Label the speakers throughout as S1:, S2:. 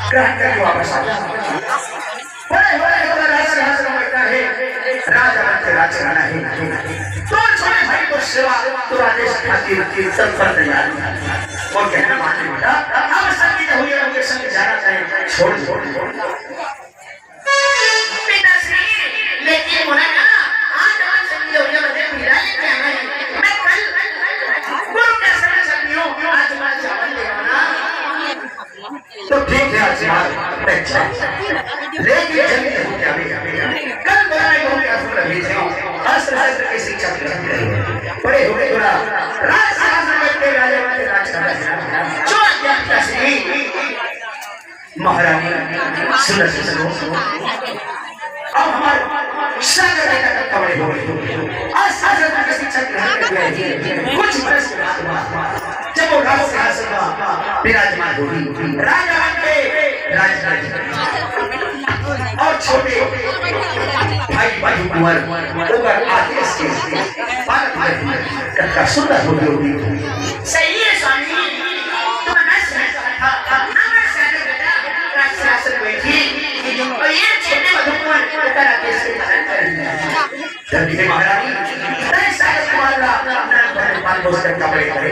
S1: ग्रहण करके वापस आ जाओ। राजा बनते राज चलाना है तो छोटे भाई को सेवा तो आदेश खातिर तत्पर तैयार और कहना मानते बेटा अब संगीत हुई उनके संग जाना चाहिए छोड़ पिताश्री लेकिन बोला ना आज संगीत हुई मुझे मिला लेके आना है मैं कल गुरु के समय संगियों आज मैं चावल ले आना तो ठीक है आज अच्छा लेकिन जल्दी हो गया कल अस्त्र की शिक्षा बड़े हो गए महारानी अब हमारे बड़े हो गए अस्त्र की शिक्षा कुछ वर्ष जब वो विराजमान होगी राजा और छोटे भाई कुंवर होकर आदेश के पालन का सुंदर होगी सही है स्वामी तुम न समझा था अमर सागर बेटा राजशासन बैठी और ये छोटे मधुकुंवर होकर आदेश के पालन करेंगे तभी है महारानी तय सागर कुमार का अपना पाल पोस कर कपड़े करे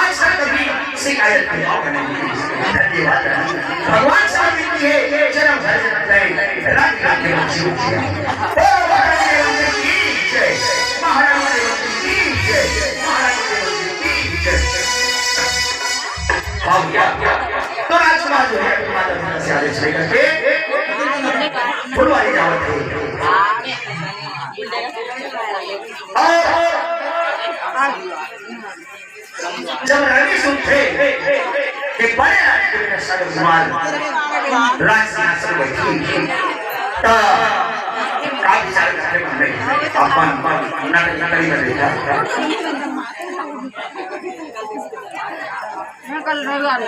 S1: आज तक कभी शिकायत की मौका नहीं धन्यवाद भगवान साहब की है जन्म भर जन्म गए रात रात के बच्चे उठिया ओ महारानी की जय महारानी की जय महारानी की जय अब क्या जब रवि सुनते कि बड़े राज्य में सागर कुमार राज सिंहासन बैठी तो का विचार करते बने अपन नकली में देखा
S2: कल रविवार